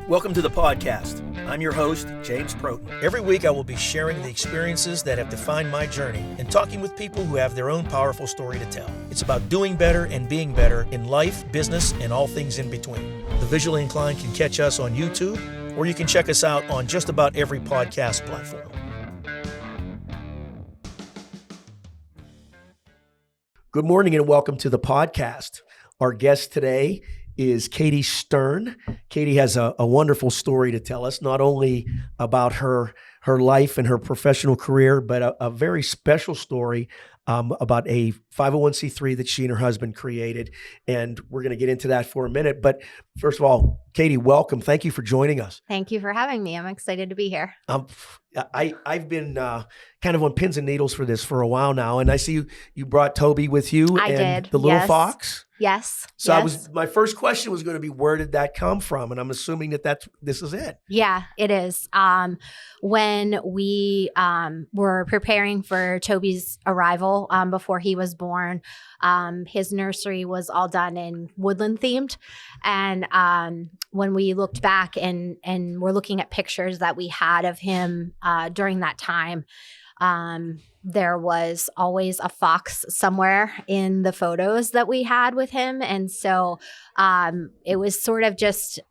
Welcome to the podcast. I'm your host, James Protin. Every week I will be sharing the experiences that have defined my journey and talking with people who have their own powerful story to tell. It's about doing better and being better in life, business, and all things in between. The visually inclined can catch us on YouTube, or you can check us out on just about every podcast platform. Good morning and welcome to the podcast. Our guest today is Katie Stern. Katie has a wonderful story to tell us, not only about her life and her professional career, but a very special story about a 501c3 that she and her husband created. And we're going to get into that for a minute. But first of all, Katie, welcome. Thank you for joining us. Thank you for having me. I'm excited to be here. I've been kind of on pins and needles for this for a while now. And I see you brought Toby with you. I did. The little fox. Yes. So yes. My first question was going to be, where did that come from? And I'm assuming this is it. Yeah, it is. When we were preparing for Toby's arrival before he was born, his nursery was all done in woodland themed. And when we looked back and we're looking at pictures that we had of him during that time, there was always a fox somewhere in the photos that we had with him. And so it was sort of just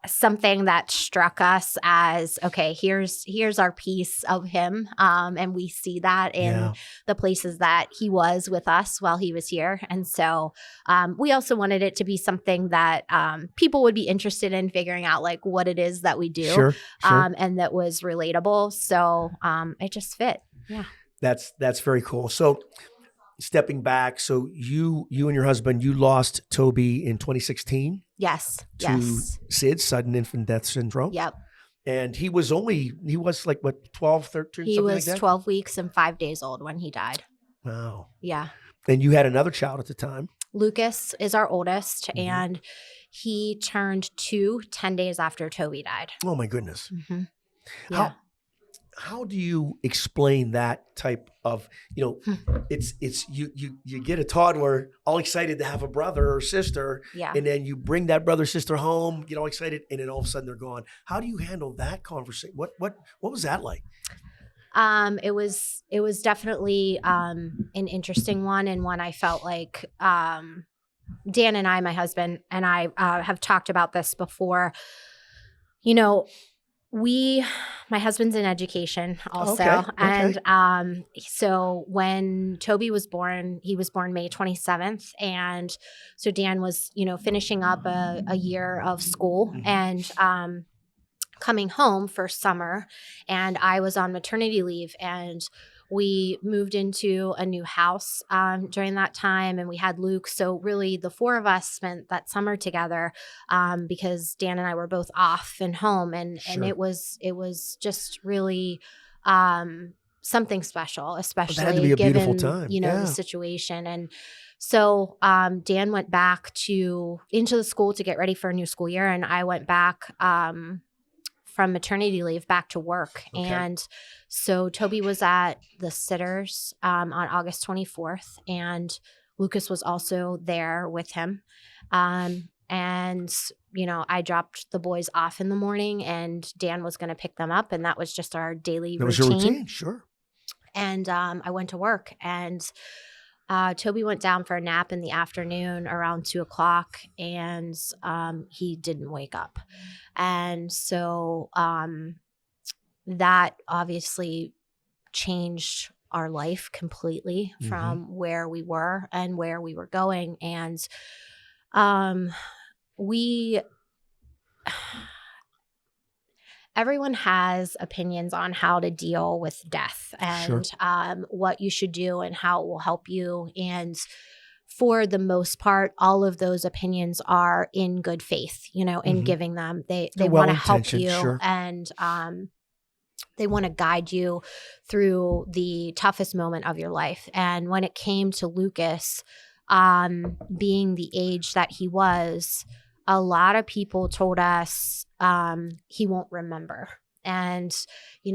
something that struck us as, okay, here's our piece of him. And we see that in the places that he was with us while he was here. And so we also wanted it to be something that people would be interested in figuring out, like, what it is that we do. Sure. And that was relatable. So it just fit. Yeah. That's very cool. So stepping back, so you and your husband, you lost Toby in 2016. Yes. To yes. SIDS, sudden infant death syndrome. Yep. And he was like, what, 12, 13, he something was like that? 12 weeks and 5 days old when he died. Wow. Yeah. And you had another child at the time. Lucas is our oldest, and he turned 10 days after Toby died. Oh my goodness. Mm-hmm. Yeah. How do you explain that type of, it's you get a toddler all excited to have a brother or sister, and then you bring that brother or sister home, get all excited, and then all of a sudden they're gone. How do you handle that conversation? What was that like? It was definitely an interesting one, and one I felt like Dan and I, my husband and I, have talked about this before. My husband's in education also. Okay. And so when Toby was born, he was born May 27th. And so Dan was, finishing up a year of school and coming home for summer. And I was on maternity leave, and we moved into a new house during that time, and we had Luke. So really the four of us spent that summer together because Dan and I were both off and home, and it was just really something special, especially that had to be a given beautiful time. The situation. And so Dan went back into the school to get ready for a new school year, and I went back from maternity leave back to work. Okay. And so Toby was at the sitters on August 24th, and Lucas was also there with him. And, I dropped the boys off in the morning, and Dan was going to pick them up. And that was just our daily routine. That was your routine, sure. And I went to work, and Toby went down for a nap in the afternoon around 2:00, and he didn't wake up. And so that obviously changed our life completely from where we were and where we were going. And everyone has opinions on how to deal with death and what you should do and how it will help you. And for the most part, all of those opinions are in good faith, in giving them. They want to help you and they want to guide you through the toughest moment of your life. And when it came to Lucas, being the age that he was, a lot of people told us he won't remember. And, you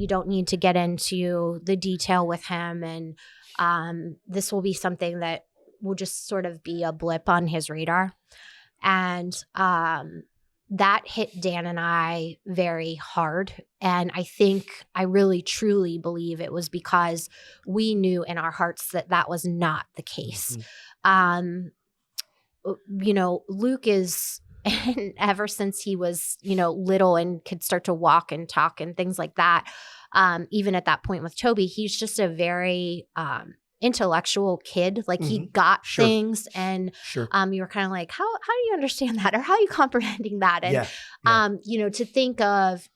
don't need to get into the detail with him. And this will be something that will just sort of be a blip on his radar. And that hit Dan and I very hard. And I really truly believe it was because we knew in our hearts that that was not the case. Mhm. Luke is, and ever since he was, little and could start to walk and talk and things like that, even at that point with Toby, he's just a very intellectual kid. Like he got Sure. things, and Sure. you were kind of like, how do you understand that, or how are you comprehending that? And to think of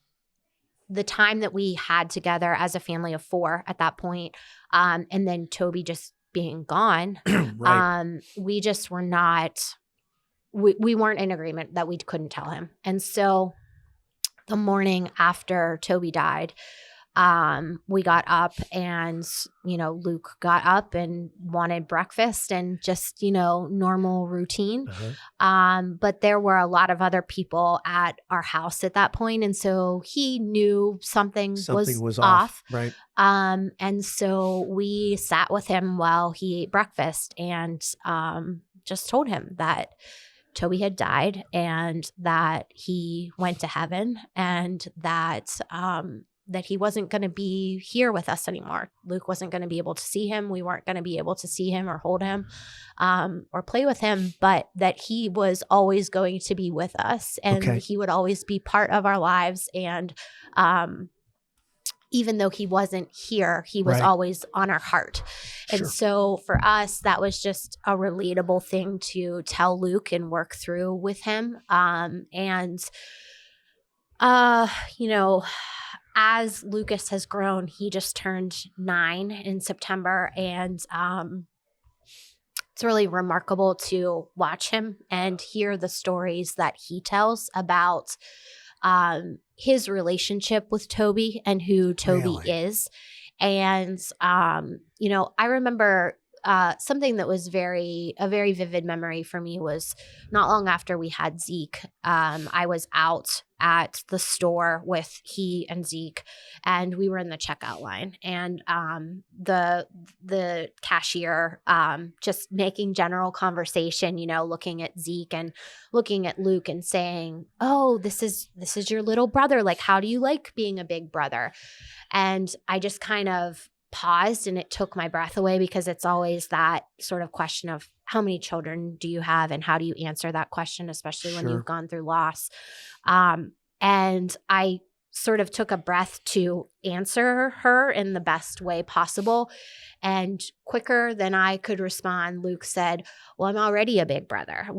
the time that we had together as a family of 4 at that point, and then Toby just being gone, Right. we just were not, we weren't in agreement that we couldn't tell him. And so the morning after Toby died, we got up, and, Luke got up and wanted breakfast and just, normal routine. But there were a lot of other people at our house at that point. And so he knew something was off. Right. And so we sat with him while he ate breakfast, and just told him that Toby had died, and that he went to heaven, and that he wasn't going to be here with us anymore. Luke wasn't going to be able to see him. We weren't going to be able to see him or hold him or play with him, but that he was always going to be with us, and he would always be part of our lives. And even though he wasn't here, he was always on our heart. And so for us, that was just a relatable thing to tell Luke and work through with him. As Lucas has grown, he just turned 9 in September, and it's really remarkable to watch him and hear the stories that he tells about his relationship with Toby and who Toby is. And, I remember something that was a very vivid memory for me was not long after we had Zeke. I was out at the store with he and Zeke, and we were in the checkout line, and the cashier just making general conversation, looking at Zeke and looking at Luke and saying, "Oh, this is your little brother. Like, how do you like being a big brother?" And I just kind of paused, and it took my breath away, because it's always that sort of question of how many children do you have, and how do you answer that question, especially when you've gone through loss. And I sort of took a breath to answer her in the best way possible. And quicker than I could respond, Luke said, "Well, I'm already a big brother.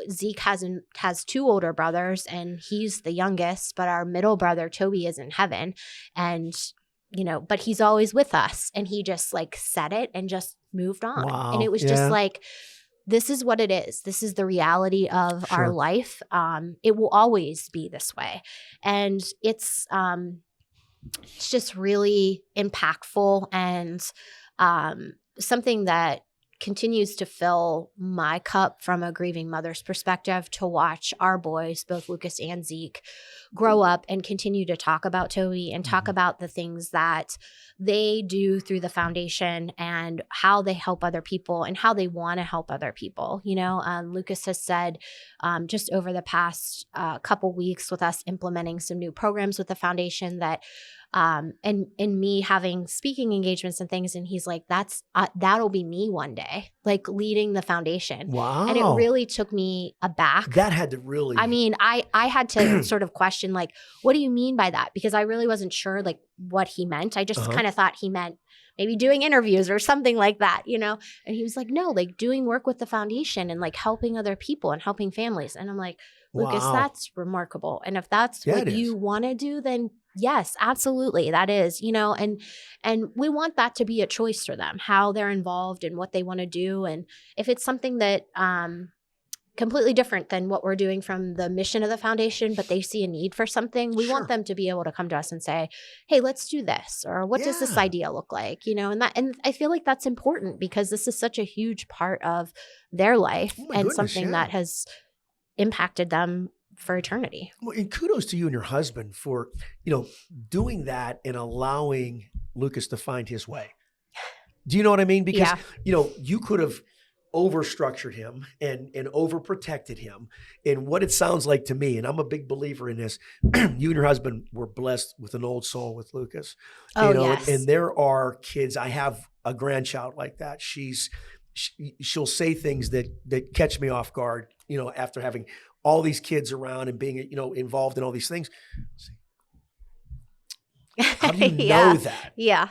Zeke has 2 older brothers, and he's the youngest, but our middle brother, Toby, is in heaven. And but he's always with us." And he just said it and just moved on. Wow. And it was just this is what it is. This is the reality of our life. It will always be this way. And it's just really impactful, and something that continues to fill my cup from a grieving mother's perspective, to watch our boys, both Lucas and Zeke, grow up and continue to talk about Toby and talk about the things that they do through the foundation, and how they help other people, and how they want to help other people. Lucas has said just over the past couple weeks, with us implementing some new programs with the foundation, that and me having speaking engagements and things, and he's like, that'll be me one day, leading the foundation. Wow. And it really took me aback. That had to really, I had to sort of question, what do you mean by that? Because I really wasn't sure what he meant. I just kind of thought he meant maybe doing interviews or something like that, And he was like, no, doing work with the foundation, and helping other people and helping families. And I'm like, Lucas, that's remarkable. And if that's what you want to do, then yes, absolutely. That is, and we want that to be a choice for them, how they're involved and what they want to do. And if it's something that completely different than what we're doing from the mission of the foundation, but they see a need for something, we want them to be able to come to us and say, hey, let's do this, or what does this idea look like? And I feel like that's important, because this is such a huge part of their life, and something that has impacted them for eternity. Well, and kudos to you and your husband for, doing that and allowing Lucas to find his way. Do you know what I mean? Because, you could have overstructured him and overprotected him. And what it sounds like to me, and I'm a big believer in this, you and your husband were blessed with an old soul with Lucas. Oh, yes. And there are kids, I have a grandchild like that. She'll say things that catch me off guard, after having all these kids around and being, involved in all these things. How do you know that? Yeah.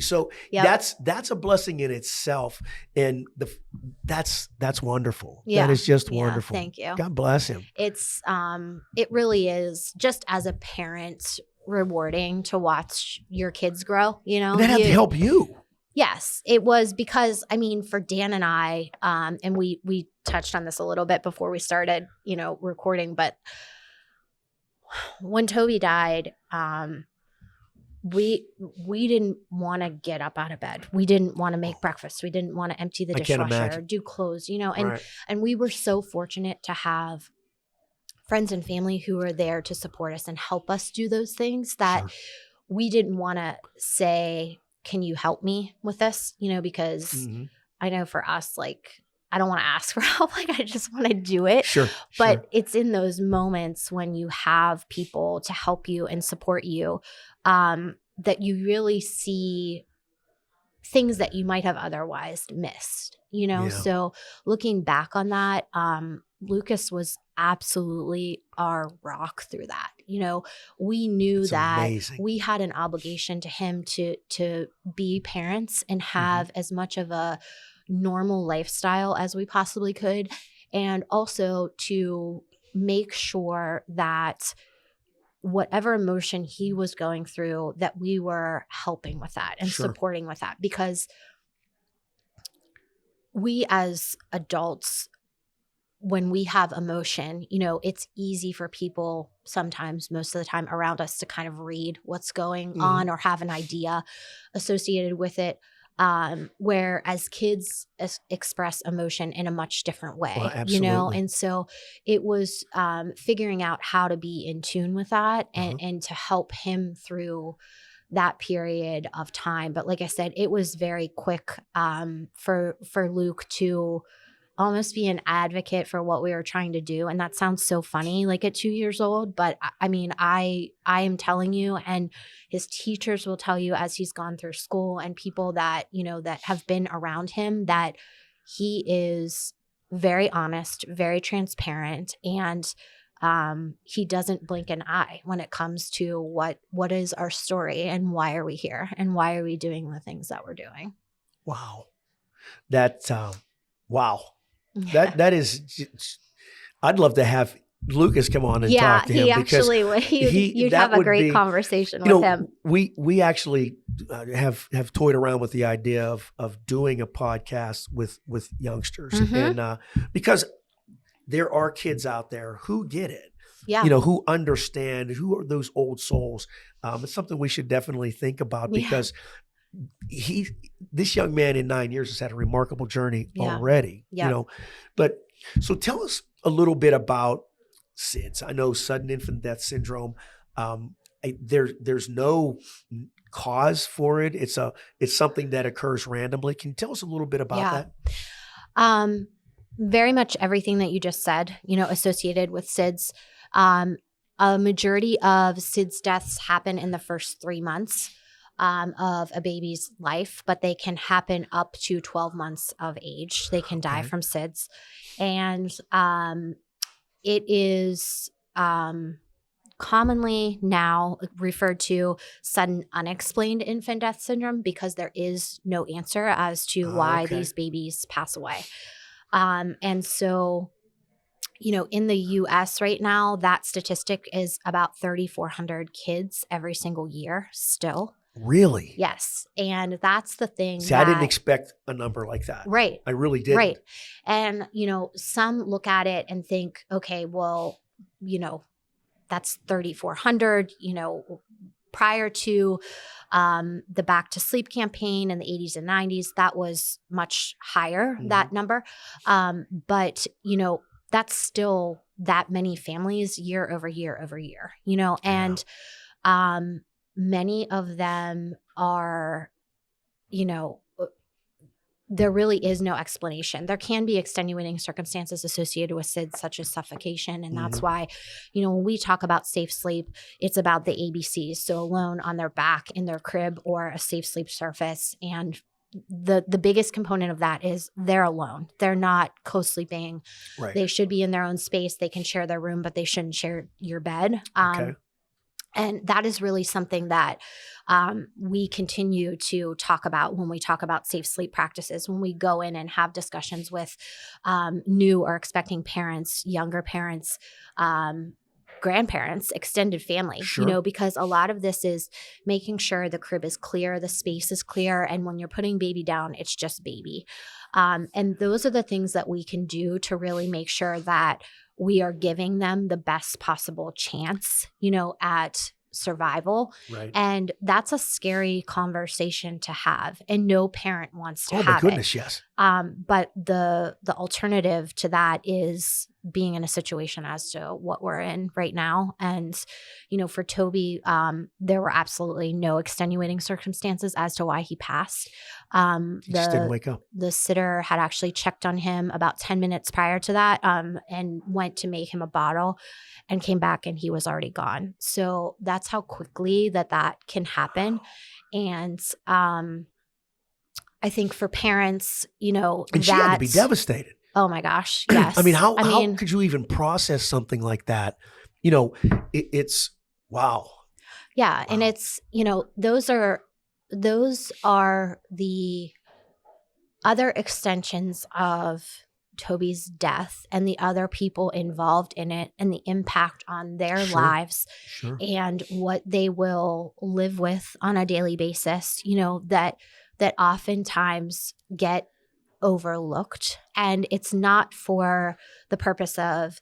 So that's a blessing in itself. And that's wonderful. Yeah. That is just wonderful. Thank you. God bless him. It's, it really is, just as a parent, rewarding to watch your kids grow, And that had to help you. Yes, it was, because for Dan and I, and we touched on this a little bit before we started, recording, but when Toby died, we didn't want to get up out of bed. We didn't want to make breakfast. We didn't want to empty the dishwasher, do clothes, and we were so fortunate to have friends and family who were there to support us and help us do those things that we didn't want to say, can you help me with this? Because I know for us, I don't want to ask for help. I just want to do it. But it's in those moments when you have people to help you and support you, that you really see things that you might have otherwise missed, So looking back on that, Lucas was absolutely our rock through that. We knew that we had an obligation to him to be parents and have as much of a normal lifestyle as we possibly could, and also to make sure that whatever emotion he was going through, that we were helping with that and supporting with that, because we as adults, when we have emotion, it's easy for people sometimes, most of the time around us, to kind of read what's going on or have an idea associated with it. Whereas kids express emotion in a much different way, and so it was figuring out how to be in tune with that and to help him through that period of time. But like I said, it was very quick for Luke to almost be an advocate for what we were trying to do. And that sounds so funny, at 2 years old. But I am telling you, and his teachers will tell you as he's gone through school, and people that, that have been around him, that he is very honest, very transparent, and he doesn't blink an eye when it comes to what is our story and why are we here and why are we doing the things that we're doing. Wow. Wow. That is, I'd love to have Lucas come on and talk to him. You'd have a great conversation with him. We actually have toyed around with the idea of doing a podcast with youngsters, and because there are kids out there who get it, who understand, who are those old souls. It's something we should definitely think about, because this young man in 9 years has had a remarkable journey already, but so tell us a little bit about SIDS. I know sudden infant death syndrome. There's no cause for it. It's something that occurs randomly. Can you tell us a little bit about that? Very much everything that you just said, associated with SIDS. A majority of SIDS deaths happen in the first 3 months of a baby's life, but they can happen up to 12 months of age. They can die from SIDS. And it is commonly now referred to sudden unexplained infant death syndrome, because there is no answer as to why these babies pass away. And so, in the US right now, that statistic is about 3,400 kids every single year still. Really? Yes. And that's the thing. See, I didn't expect a number like that. Right. I really didn't. Right. And, some look at it and think, okay, well, that's 3,400, prior to the Back to Sleep campaign in the 80s and 90s, that was much higher, that number. But, that's still that many families year over year over year, and many of them are, there really is no explanation. There can be extenuating circumstances associated with SIDS, such as suffocation. And that's why, when we talk about safe sleep, it's about the ABCs. So alone on their back, in their crib, or a safe sleep surface. And the biggest component of that is they're alone. They're not co-sleeping. Right. They should be in their own space. They can share their room, but they shouldn't share your bed. Okay. And that is really something that we continue to talk about when we talk about safe sleep practices, when we go in and have discussions with new or expecting parents, younger parents, grandparents, extended family, Sure. because a lot of this is making sure the crib is clear, the space is clear. And when you're putting baby down, it's just baby. And those are the things that we can do to really make sure that we are giving them the best possible chance, at survival. Right. And that's a scary conversation to have. And no parent wants to have Oh my goodness, yes. But the alternative to that is being in a situation as to what we're in right now. And, for Toby, there were absolutely no extenuating circumstances as to why he passed. He just didn't wake up. The sitter had actually checked on him about 10 minutes prior to that, and went to make him a bottle and came back and he was already gone. So that's how quickly that can happen. And I think for parents, And she had to be devastated. Oh my gosh. Yes. I mean, how could you even process something like that? It's wow. Yeah. Wow. And it's, those are the other extensions of Toby's death and the other people involved in it and the impact on their lives and what they will live with on a daily basis, that oftentimes get overlooked. And it's not for the purpose of,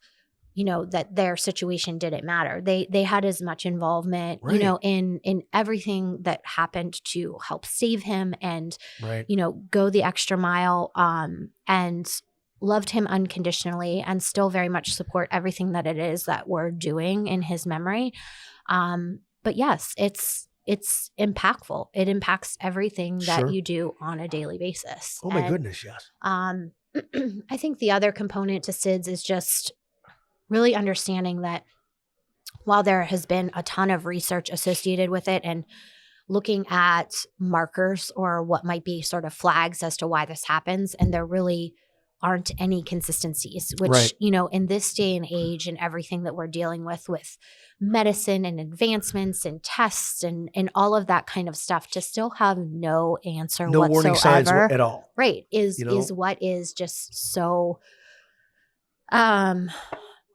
that their situation didn't matter. They had as much involvement, in everything that happened to help save him and, go the extra mile, and loved him unconditionally and still very much support everything that it is that we're doing in his memory. But yes, it's impactful. It impacts everything that you do on a daily basis. Oh my goodness, yes. I think the other component to SIDS is just really understanding that while there has been a ton of research associated with it and looking at markers or what might be sort of flags as to why this happens, and there really aren't any consistencies, which, in this day and age and everything that we're dealing with medicine and advancements and tests and all of that kind of stuff, to still have no answer no whatsoever. Warning signs at all. Right. Is what is just so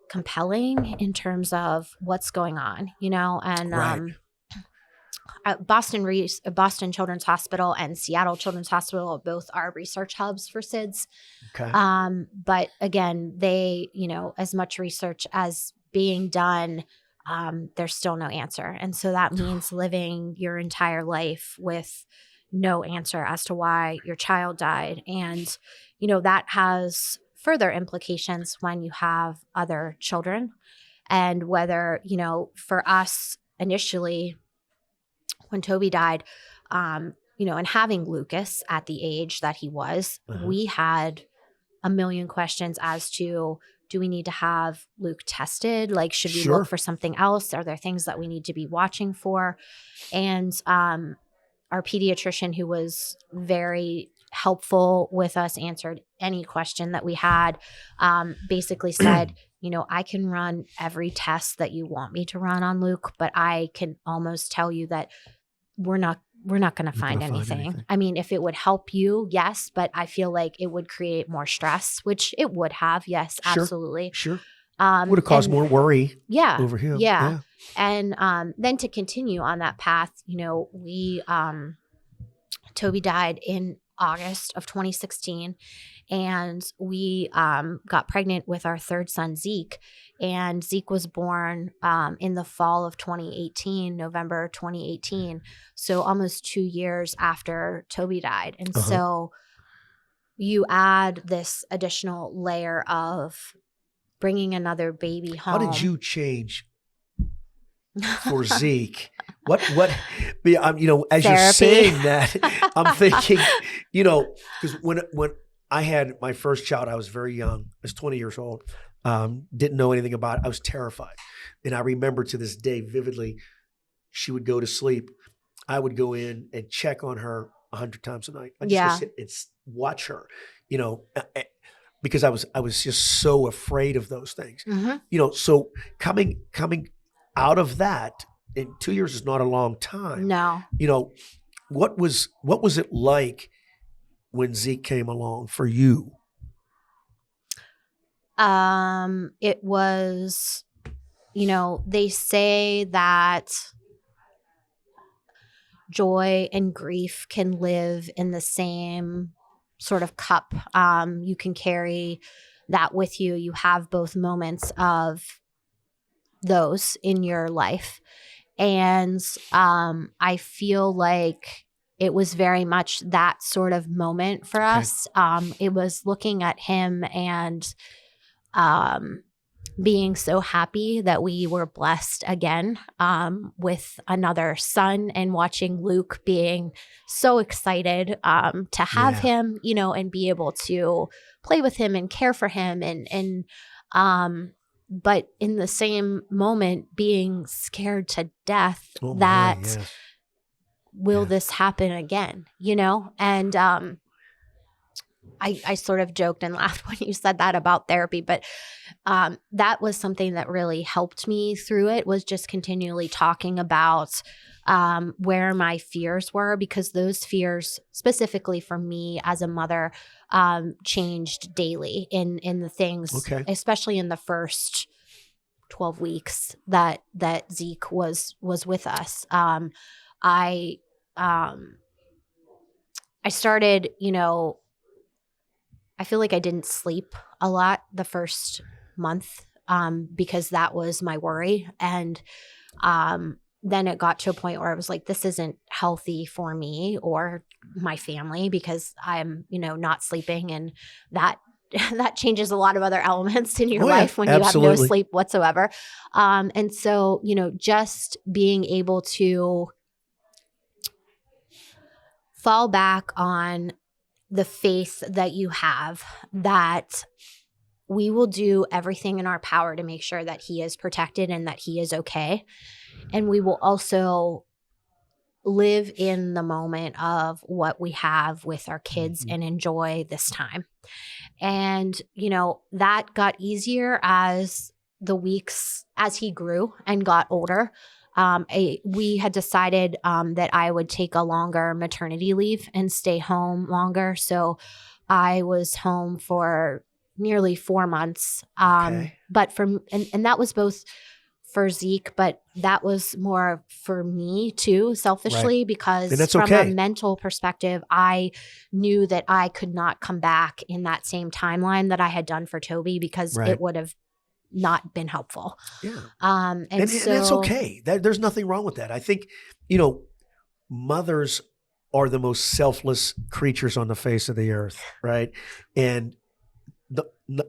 compelling in terms of what's going on, and Boston Children's Hospital and Seattle Children's Hospital both are research hubs for SIDS. Okay. But again, they, as much research as being done, there's still no answer. And so that means living your entire life with no answer as to why your child died. And, that has further implications when you have other children, and whether, for us initially, when Toby died, and having Lucas at the age that he was, we had a million questions as to, do we need to have Luke tested? Like, should we look for something else? Are there things that we need to be watching for? And our pediatrician, who was very helpful with us, answered any question that we had, basically said, I can run every test that you want me to run on Luke, but I can almost tell you that we're not going to find anything. I mean, if it would help you, yes, but I feel like it would create more stress, which it would have. Yes, absolutely. Sure. Would have caused more worry. Over him. Yeah. And then to continue on that path, we Toby died in August of 2016, and we got pregnant with our third son, Zeke. And Zeke was born in the fall of 2018, November 2018. So almost 2 years after Toby died. And so you add this additional layer of bringing another baby home. How did you change for Zeke? What, as you're Therapy. saying that, I'm thinking, because when I had my first child, I was very young. I was 20 years old. Didn't know anything about it. I was terrified. And I remember to this day vividly, she would go to sleep. I would go in and check on her 100 times a night. I just go sit and watch her, because I was just so afraid of those things. Mm-hmm. So coming out of that, and 2 years is not a long time. No. What was it like when Zeke came along for you? It was, they say that joy and grief can live in the same sort of cup. You can carry that with you. You have both moments of those in your life. And I feel like it was very much that sort of moment for us. It was looking at him and being so happy that we were blessed again with another son, and watching Luke being so excited to have him, and be able to play with him and care for him, and but in the same moment being scared to death will this happen again, and I sort of joked and laughed when you said that about therapy, but that was something that really helped me through it, was just continually talking about where my fears were, because those fears, specifically for me as a mother, changed daily in the things, especially in the first 12 weeks that Zeke was with us. I started, I feel like I didn't sleep a lot the first month because that was my worry. And then it got to a point where I was like, this isn't healthy for me or my family, because I'm, not sleeping, and that changes a lot of other elements in your life when you have no sleep whatsoever. And so, just being able to fall back on the faith that you have, that we will do everything in our power to make sure that he is protected and that he is okay. And we will also live in the moment of what we have with our kids and enjoy this time. And, that got easier as the weeks, as he grew and got older. We had decided that I would take a longer maternity leave and stay home longer. So I was home for nearly 4 months. But and that was both for Zeke, but that was more for me too, selfishly, because from a mental perspective, I knew that I could not come back in that same timeline that I had done for Toby, because it would have not been helpful. Yeah. And so, that's okay. There's nothing wrong with that. I think, mothers are the most selfless creatures on the face of the earth, right? And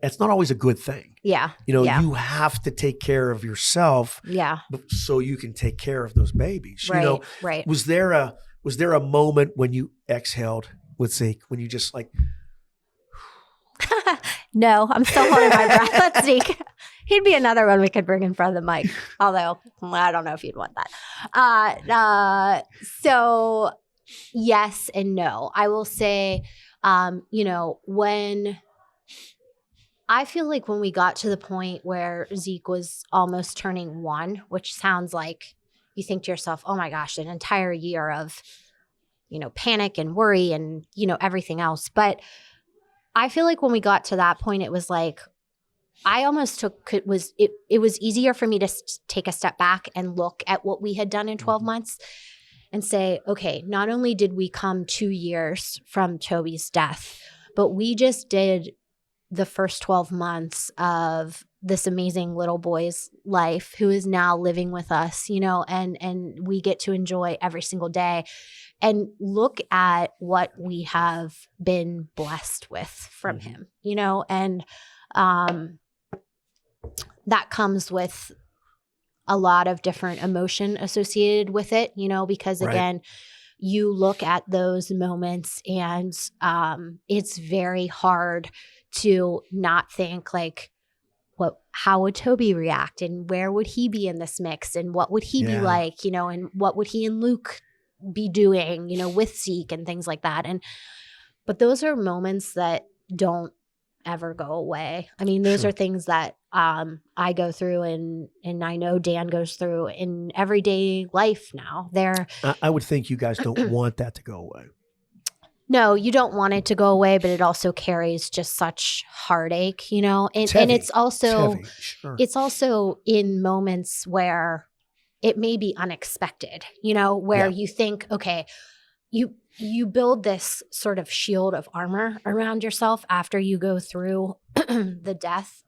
it's not always a good thing. Yeah. You have to take care of yourself. Yeah. So you can take care of those babies. Right. Right. Was there a moment when you exhaled with Zeke, when you just like? No, I'm still holding my breath. That's Zeke. He'd be another one we could bring in front of the mic. Although I don't know if you'd want that. So yes and no. I will say, when I feel like when we got to the point where Zeke was almost turning 1, which sounds like you think to yourself, oh my gosh, an entire year of, panic and worry and, everything else. But I feel like when we got to that point, it was like, I almost it was easier for me to take a step back and look at what we had done in 12 months and say, okay, not only did we come 2 years from Toby's death, but we just did the first 12 months of this amazing little boy's life, who is now living with us, and we get to enjoy every single day, and look at what we have been blessed with from him, and that comes with a lot of different emotion associated with it, because Right. again, you look at those moments and it's very hard to not think like, how would Toby react and where would he be in this mix and what would he be Yeah. like, and what would he and Luke be doing, with Zeke and things like that. But those are moments that don't ever go away. I mean, those Sure. are things that I go through and I know Dan goes through in everyday life now. I would think you guys don't want that to go away. No, you don't want it to go away, but it also carries just such heartache, and heavy. it's also It's heavy. Sure. it's also in moments where it may be unexpected, where you think, okay, you build this sort of shield of armor around yourself after you go through the death,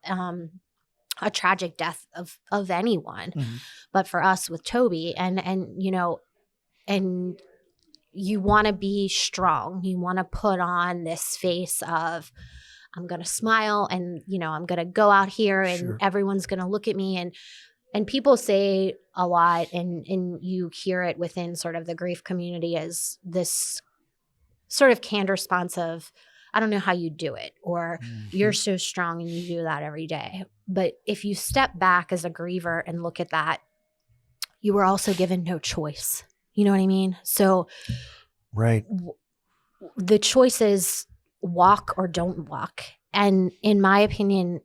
a tragic death of anyone. Mhm. But for us with Toby and you want to be strong. You want to put on this face of, I'm going to smile and, I'm going to go out here and Sure. everyone's going to look at me. And people say a lot and you hear it within sort of the grief community as this sort of canned response of, I don't know how you do it, or you're so strong and you do that every day. But if you step back as a griever and look at that, you were also given no choice. You know what I mean? So Right. the choice is walk or don't walk. And in my opinion,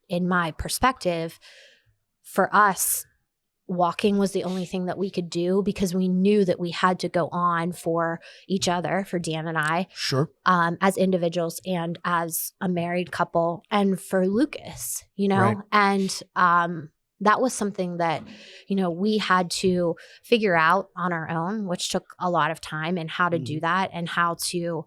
in my perspective, for us, walking was the only thing that we could do because we knew that we had to go on for each other, for Dan and I, Sure. as individuals and as a married couple, and for Lucas, Right. and that was something that, we had to figure out on our own, which took a lot of time, and how to do that and how to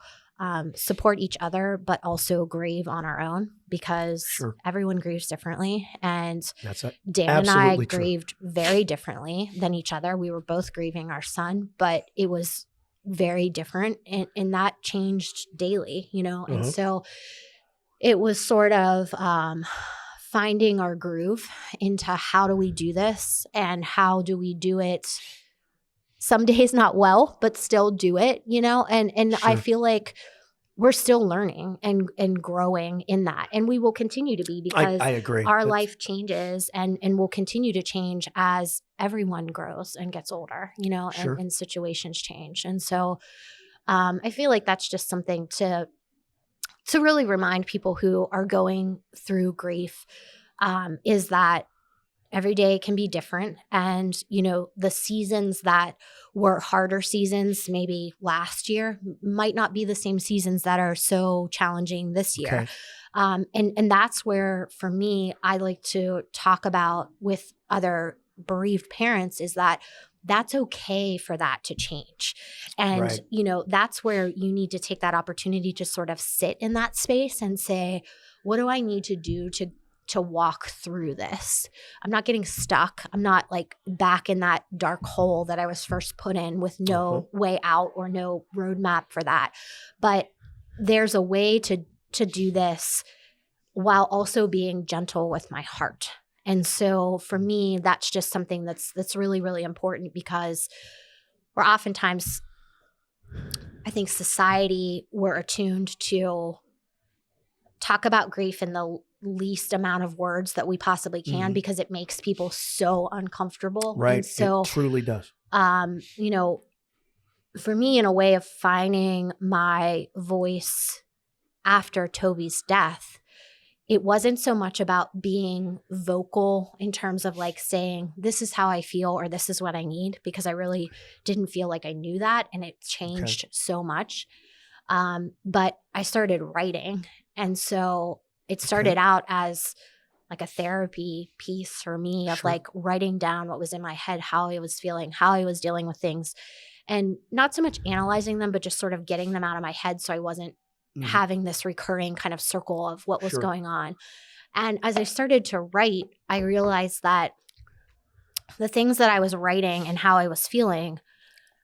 support each other, but also grieve on our own because Sure. everyone grieves differently. And That's Dan and I absolutely true. grieved very differently than each other. We were both grieving our son, but it was very different. And that changed daily, And so it was sort of finding our groove into how do we do this and how do we do it some days not well, but still do it, and I Sure. feel like we're still learning and growing in that. And we will continue to be because I agree. our life changes and will continue to change as everyone grows and gets older, Sure. and situations change. And so I feel like that's just something to really remind people who are going through grief, is that every day can be different. And, the seasons that were harder seasons maybe last year might not be the same seasons that are so challenging this year. Okay. And that's where, for me, I like to talk about with other bereaved parents is that that's okay for that to change. And, Right. That's where you need to take that opportunity to sort of sit in that space and say, what do I need to do to walk through this? I'm not getting stuck. I'm not like back in that dark hole that I was first put in with no way out or no roadmap for that. But there's a way to do this while also being gentle with my heart. And so for me, that's just something that's really, really important because we're oftentimes, I think society, we're attuned to talk about grief in the least amount of words that we possibly can because it makes people so uncomfortable. Right. And so it truly does. For me, in a way of finding my voice after Toby's death, it wasn't so much about being vocal in terms of like saying, this is how I feel or this is what I need, because I really didn't feel like I knew that. And it changed so much. But I started writing. And so it started out as like a therapy piece for me of like writing down what was in my head, how I was feeling, how I was dealing with things, and not so much analyzing them, but just sort of getting them out of my head so I wasn't having this recurring kind of circle of what was going on. And as I started to write, I realized that the things that I was writing and how I was feeling,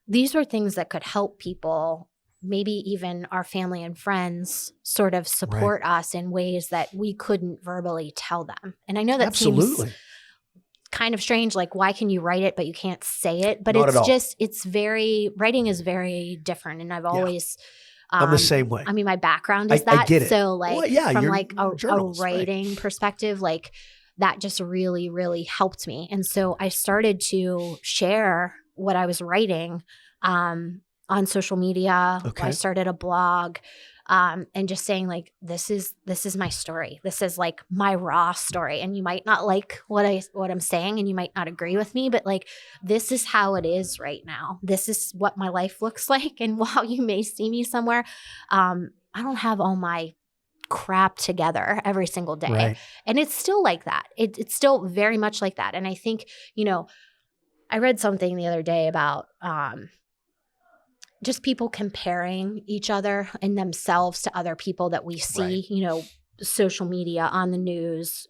these were things that could help people, maybe even our family and friends, sort of support us in ways that we couldn't verbally tell them. And I know that seems kind of strange. Like, why can you write it, but you can't say it? But Not at all. writing is very different. And I've always, I'm the same way. I mean, my background is I that. get it. So like Well, yeah, from you're like a a journalist, right. writing perspective, like that just really, really helped me. And so I started to share what I was writing on social media. Okay. I started a blog. And just saying like, this is my story. This is like my raw story. And you might not like what I'm saying, and you might not agree with me, but like, this is how it is right now. This is what my life looks like. And while you may see me somewhere, I don't have all my crap together every single day. Right. And it's still like that. It's still very much like that. And I think, I read something the other day about, just people comparing each other and themselves to other people that we see, social media, on the news,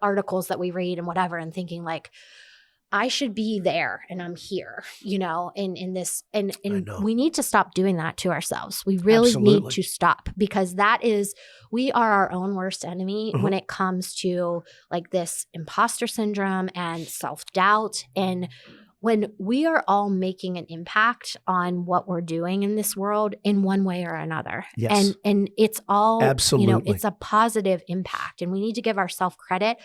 articles that we read and whatever, and thinking like, I should be there and I'm here, in this. And we need to stop doing that to ourselves. We really need to stop, because we are our own worst enemy when it comes to like this imposter syndrome and self-doubt. And when we are all making an impact on what we're doing in this world in one way or another. Yes. And it's all, absolutely, it's a positive impact, and we need to give ourselves credit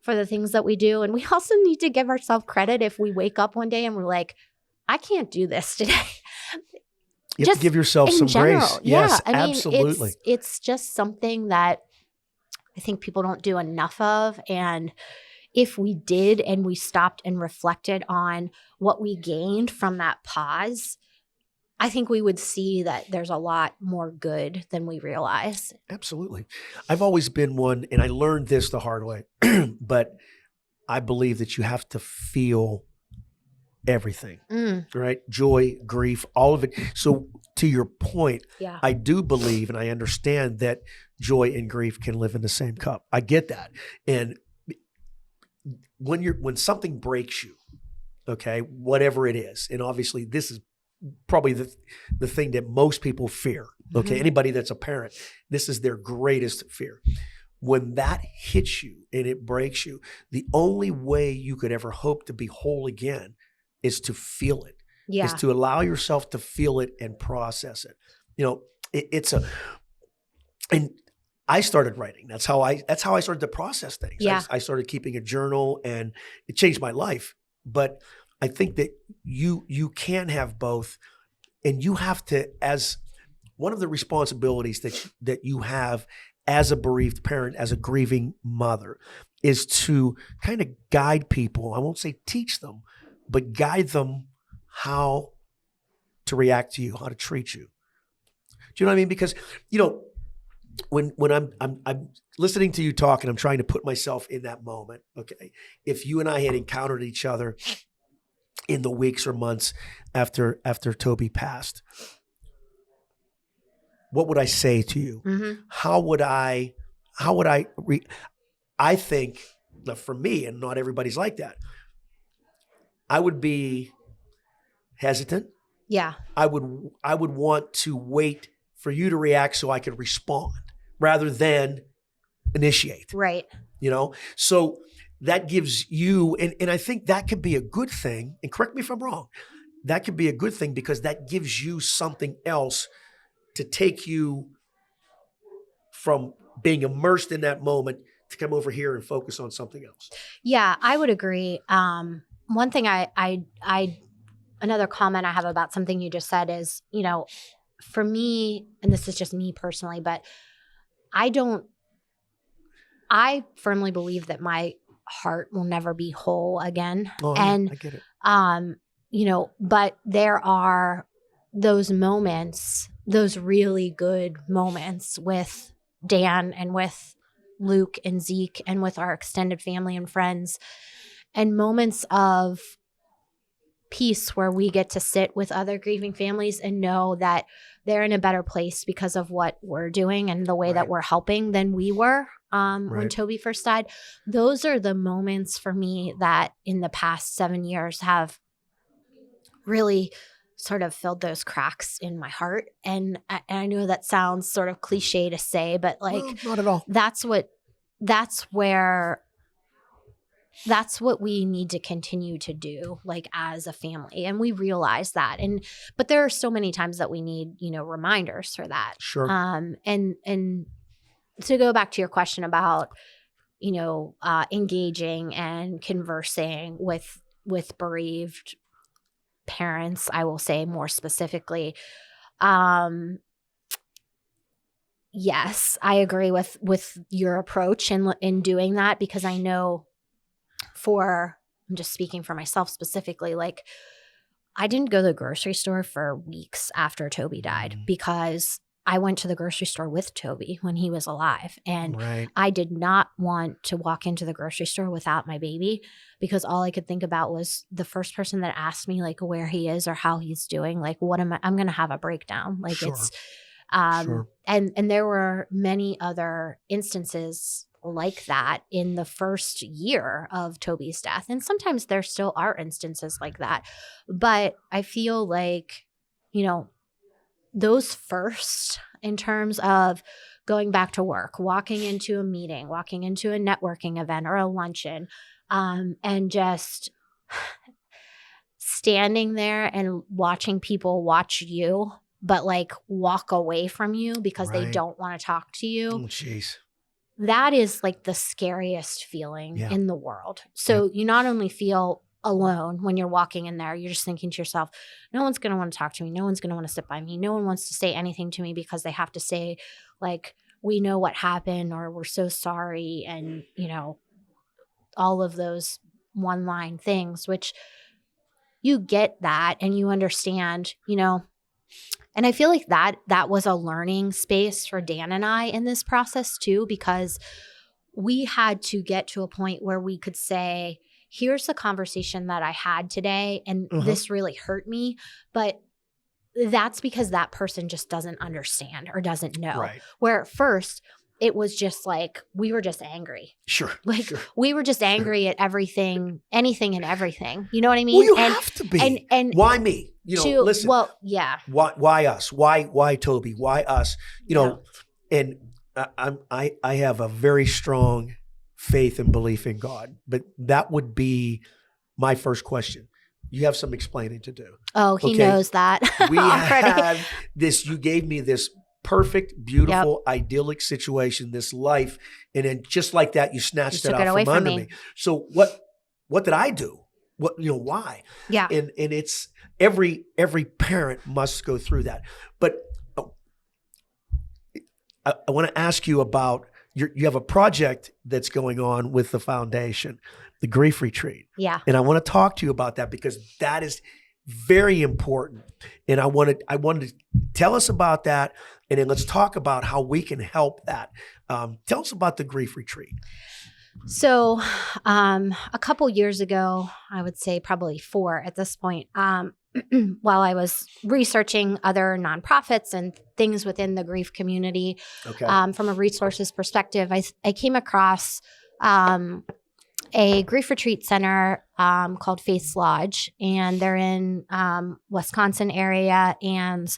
for the things that we do. And we also need to give ourselves credit if we wake up one day and we're like, I can't do this today. You have to give yourself some grace. Yes, I mean, absolutely. It's just something that I think people don't do enough of. And if we did, and we stopped and reflected on what we gained from that pause, I think we would see that there's a lot more good than we realize. Absolutely. I've always been one, and I learned this the hard way, but I believe that you have to feel everything, right? Joy, grief, all of it. So to your point, I do believe, and I understand that joy and grief can live in the same cup. I get that. And when something breaks you, okay, whatever it is, and obviously this is probably the thing that most people fear, okay? Anybody that's a parent, this is their greatest fear. When that hits you and it breaks you, the only way you could ever hope to be whole again is to feel it, is to allow yourself to feel it and process it. And I started writing. That's how I started to process things. Yeah. I started keeping a journal, and it changed my life. But I think that you can have both, and you have to, as one of the responsibilities that you have as a bereaved parent, as a grieving mother, is to kind of guide people. I won't say teach them, but guide them how to react to you, how to treat you. Do you know what I mean? Because, when I'm listening to you talk and I'm trying to put myself in that moment, okay, if you and I had encountered each other in the weeks or months after Toby passed, what would I say to you? How would I I think, now for me, and not everybody's like that, I would be hesitant. Yeah. I would want to wait for you to react so I could respond rather than initiate. Right. So that gives you, and I think that could be a good thing, and correct me if I'm wrong, that could be a good thing because that gives you something else to take you from being immersed in that moment to come over here and focus on something else. Yeah, I would agree. One thing another comment I have about something you just said is, for me, and this is just me personally, but I firmly believe that my heart will never be whole again. Oh, and I get it. But there are those moments, those really good moments with Dan and with Luke and Zeke and with our extended family and friends, and moments of peace where we get to sit with other grieving families and know that they're in a better place because of what we're doing and the way that we're helping than we were when Toby first died. Those are the moments for me that in the past 7 years have really sort of filled those cracks in my heart. And I know that sounds sort of cliche to say, but like, not at all. That's where that's what we need to continue to do, like as a family. And we realize that. But there are so many times that we need, reminders for that. Sure. And to go back to your question about, engaging and conversing with bereaved parents, I will say more specifically, yes, I agree with your approach in doing that, because I know I'm just speaking for myself specifically, like I didn't go to the grocery store for weeks after Toby died because I went to the grocery store with Toby when he was alive. And I did not want to walk into the grocery store without my baby, because all I could think about was the first person that asked me like where he is or how he's doing, like I'm going to have a breakdown. Like it's, and there were many other instances like that in the first year of Toby's death. And sometimes there still are instances like that. But I feel like, those first, in terms of going back to work, walking into a meeting, walking into a networking event or a luncheon, and just standing there and watching people watch you, but like walk away from you because they don't want to talk to you. Oh, jeez. That is like the scariest feeling in the world. So you not only feel alone when you're walking in there, you're just thinking to yourself, no one's going to want to talk to me. No one's going to want to sit by me. No one wants to say anything to me because they have to say like, we know what happened, or we're so sorry. And, all of those one line things, which you get that and you understand, and I feel like that was a learning space for Dan and I in this process too, because we had to get to a point where we could say, here's the conversation that I had today, and this really hurt me, but that's because that person just doesn't understand or doesn't know. Right. Where at first it was just like, we were just angry. Sure. Like we were just angry at everything, anything and everything. You know what I mean? Well, you have to be. And why me? Listen. Well, yeah. Why us? Why Toby? Why us? And I have a very strong faith and belief in God, but that would be my first question. You have some explaining to do. Oh, he knows that. We had this. You gave me this perfect, beautiful, idyllic situation, this life, and then just like that, you snatched it out from under me. So what did I do? Why? Yeah. And it's every parent must go through that. But I want to ask you about you have a project that's going on with the foundation, the grief retreat. Yeah. And I want to talk to you about that because that is very important. And I wanted to tell us about that, and then let's talk about how we can help that. Tell us about the grief retreat. So a couple years ago, I would say probably 4 at this point, while I was researching other nonprofits and things within the grief community, from a resources perspective, I came across a grief retreat center called Faith Lodge, and they're in Wisconsin area. And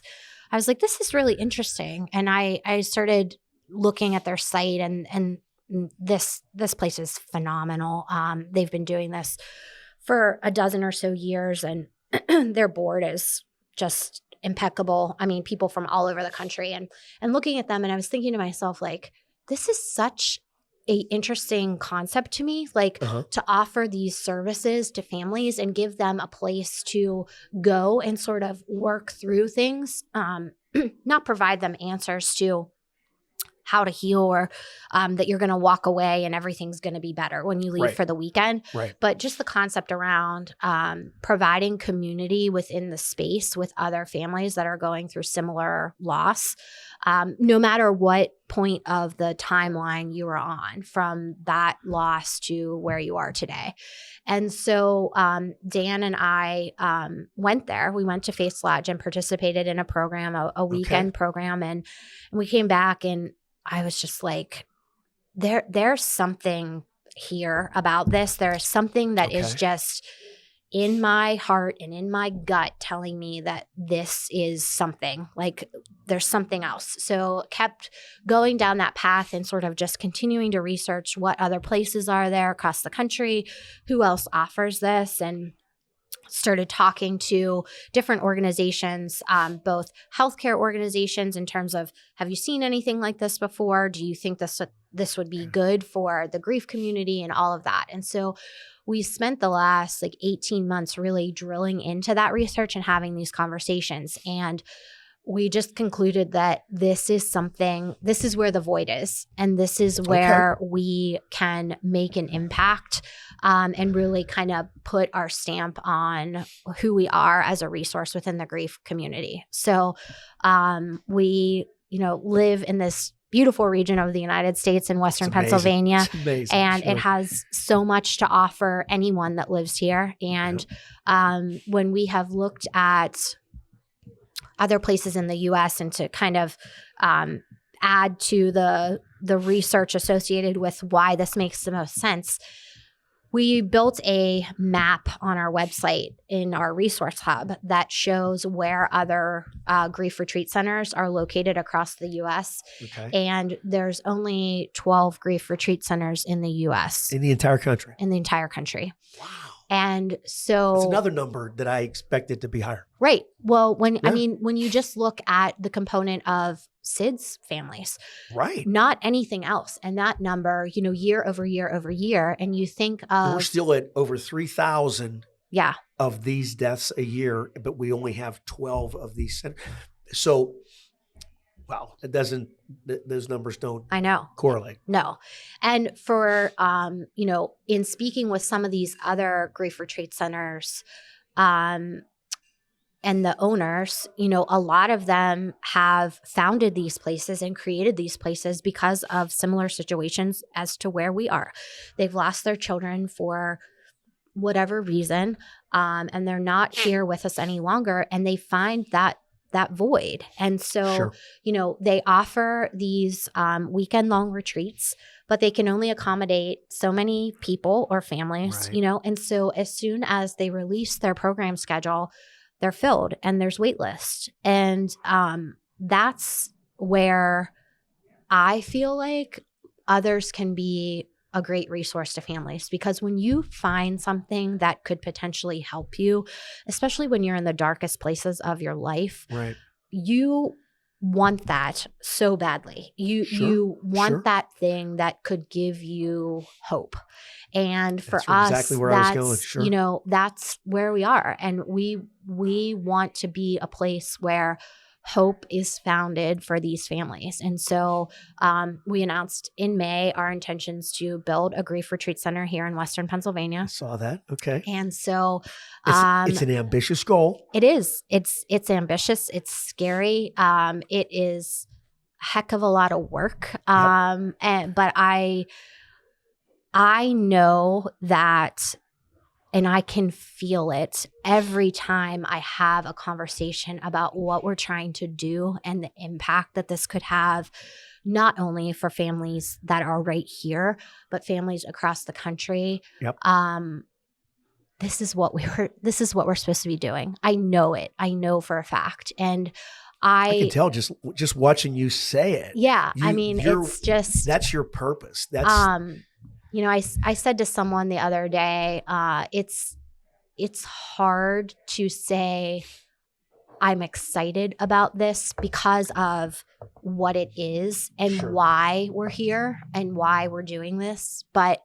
I was like, this is really interesting. And I started looking at their site, and this place is phenomenal. They've been doing this for a dozen or so years, and their board is just impeccable. I mean, people from all over the country, and looking at them, and I was thinking to myself, like, this is such a interesting concept to me, like to offer these services to families and give them a place to go and sort of work through things, not provide them answers to how to heal or that you're going to walk away and everything's going to be better when you leave for the weekend. Right. But just the concept around providing community within the space with other families that are going through similar loss, no matter what point of the timeline you are on, from that loss to where you are today. And so Dan and I went there. We went to Faith Lodge and participated in a program, a weekend program. And we came back, and I was just like, there's something here about this. There's something that is just in my heart and in my gut telling me that this is something, like there's something else. So kept going down that path and sort of just continuing to research what other places are there across the country, who else offers this, and started talking to different organizations, both healthcare organizations in terms of, have you seen anything like this before? Do you think this would be good for the grief community and all of that? And so we spent the last 18 months really drilling into that research and having these conversations. And we just concluded that this is where the void is. And this is where we can make an impact and really kind of put our stamp on who we are as a resource within the grief community. So we, live in this beautiful region of the United States in Western Pennsylvania. It's amazing. And it has so much to offer anyone that lives here. And when we have looked at other places in the U.S. and to kind of add to the research associated with why this makes the most sense, we built a map on our website in our resource hub that shows where other grief retreat centers are located across the U.S. Okay. And there's only 12 grief retreat centers in the U.S. In the entire country? In the entire country. Wow. And so it's another number that I expected to be higher. Right. Well, when you just look at the component of SIDS families, right, not anything else, and that number, year over year over year, and you think of, we're still at over 3,000 yeah, of these deaths a year, but we only have 12 of these centers. So, wow, those numbers don't correlate. No. And for, in speaking with some of these other grief retreat centers, and the owners, a lot of them have founded these places and created these places because of similar situations as to where we are. They've lost their children for whatever reason, and they're not here with us any longer, and they find that void. And so, they offer these weekend-long retreats, but they can only accommodate so many people or families, right. And so as soon as they release their program schedule, they're filled and there's wait lists. And that's where I feel like others can be a great resource to families, because when you find something that could potentially help you, especially when you're in the darkest places of your life, right, you want that so badly. You want that thing that could give you hope. And for us, exactly where I was going. Sure. That's where we are. And we want to be a place where hope is founded for these families. And so we announced in May our intentions to build a grief retreat center here in Western Pennsylvania. I saw that. Okay. And so it's an ambitious goal. It is. It's ambitious. It's scary. It is a heck of a lot of work. But I know that, and I can feel it every time I have a conversation about what we're trying to do and the impact that this could have, not only for families that are right here, but families across the country. Yep. This is what we're supposed to be doing. I know it. I know for a fact. And I can tell just watching you say it. Yeah. It's just, that's your purpose. That's, I said to someone the other day, it's hard to say I'm excited about this because of what it is and why we're here and why we're doing this. But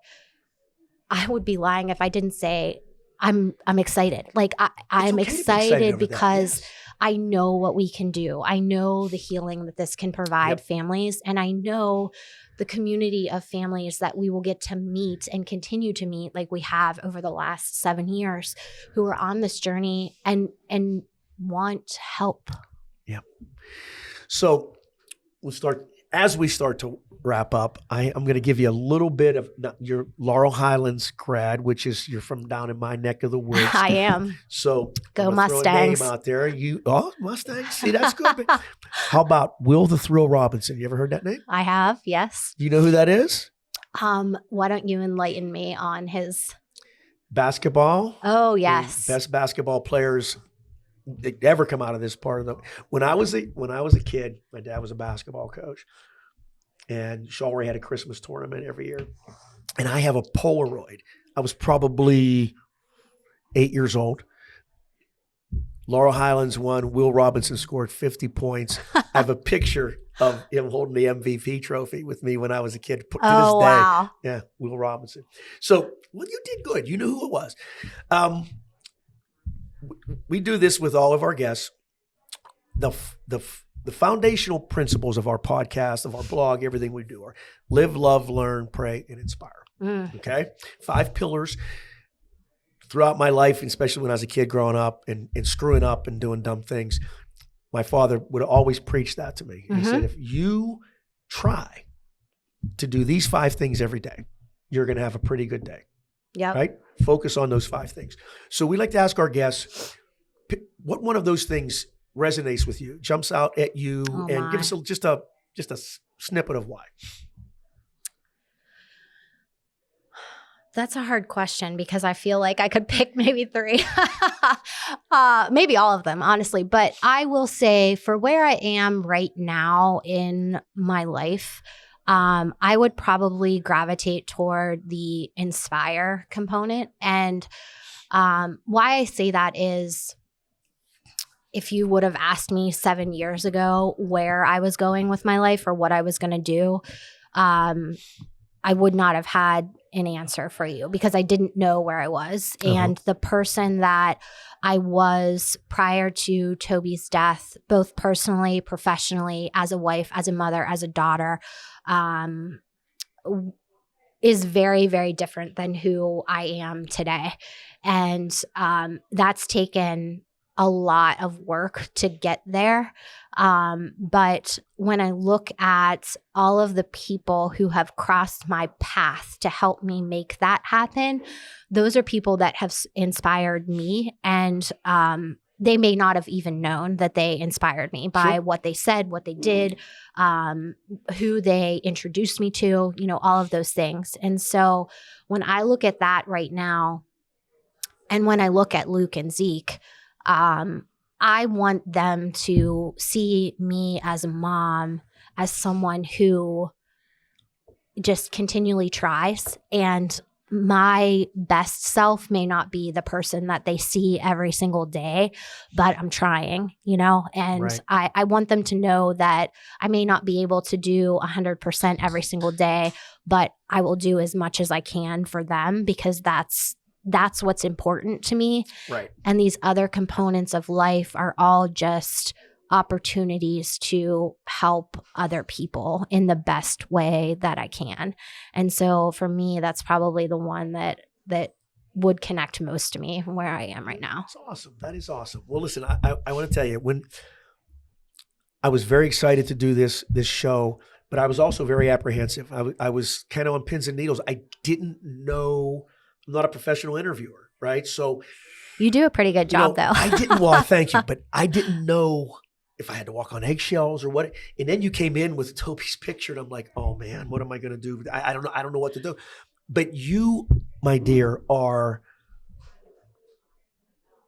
I would be lying if I didn't say I'm excited. Like I'm excited because I know what we can do. I know the healing that this can provide families, and I know the community of families that we will get to meet and continue to meet like we have over the last 7 years, who are on this journey and want help. Yeah. So as we start to wrap up, I'm going to give you a little bit of your Laurel Highlands grad, which is you're from down in my neck of the woods. I am. So go Mustangs. Throw a name out there. Mustangs. See, that's good. How about Will the Thrill Robinson? You ever heard that name? I have. Yes. Do you know who that is? Why don't you enlighten me on his? basketball. Oh, yes. Best basketball players that ever come out of this part of the. When I was a kid, my dad was a basketball coach, and Shawry had a Christmas tournament every year, and I have a Polaroid. I was probably 8 years old. Laurel Highlands won. Will Robinson scored 50 points. I have a picture of him holding the MVP trophy with me when I was a kid. To this day, wow. yeah, Will Robinson. So, well, you did good. You knew who it was. We do this with all of our guests. The foundational principles of our podcast, of our blog, everything we do are live, love, learn, pray, and inspire. Okay? 5 pillars. Throughout my life, especially when I was a kid growing up and screwing up and doing dumb things, my father would always preach that to me. He said, if you try to do these 5 things every day, you're going to have a pretty good day. Yeah. Right? Focus on those 5 things. So we like to ask our guests, what one of those things resonates with you, jumps out at you, and give us just a snippet of why. That's a hard question because I feel like I could pick maybe 3, maybe all of them, honestly. But I will say for where I am right now in my life, I would probably gravitate toward the inspire component. And why I say that is, if you would have asked me 7 years ago where I was going with my life or what I was going to do, I would not have had an answer for you because I didn't know where I was. And the person that I was prior to Toby's death, both personally, professionally, as a wife, as a mother, as a daughter, is very, very different than who I am today. And that's taken a lot of work to get there. But when I look at all of the people who have crossed my path to help me make that happen, those are people that have inspired me. And they may not have even known that they inspired me by what they said, what they did, who they introduced me to, all of those things. And so when I look at that right now, and when I look at Luke and Zeke, I want them to see me as a mom, as someone who just continually tries. And my best self may not be the person that they see every single day, but I'm trying, and right. I want them to know that I may not be able to do 100% every single day, but I will do as much as I can for them because that's what's important to me. Right. And these other components of life are all just opportunities to help other people in the best way that I can. And so for me, that's probably the one that would connect most to me where I am right now. That's awesome. That is awesome. Well, listen, I want to tell you, when I was very excited to do this show, but I was also very apprehensive. I was kind of on pins and needles. I didn't know. I'm not a professional interviewer, right? So you do a pretty good job, though. I didn't. Well, thank you, but I didn't know if I had to walk on eggshells or what. And then you came in with Toby's picture, and I'm like, oh man, what am I going to do? I don't know. I don't know what to do. But you, my dear, are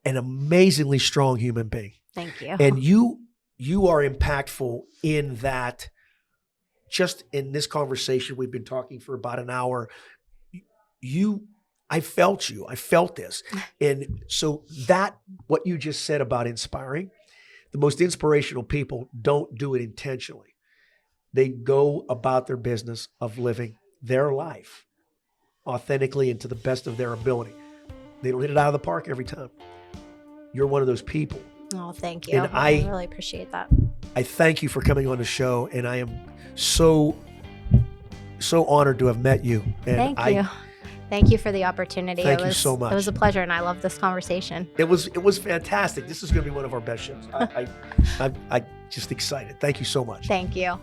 an amazingly strong human being. Thank you. And you are impactful in that. Just in this conversation, we've been talking for about an hour. I felt you. I felt this. And so what you just said about inspiring, the most inspirational people don't do it intentionally. They go about their business of living their life authentically and to the best of their ability. They don't hit it out of the park every time. You're one of those people. Oh, thank you. And I really appreciate that. I thank you for coming on the show, and I am so honored to have met you. And thank you. Thank you for the opportunity. Thank you so much. It was a pleasure, and I love this conversation. It was fantastic. This is going to be one of our best shows. I'm just excited. Thank you so much. Thank you.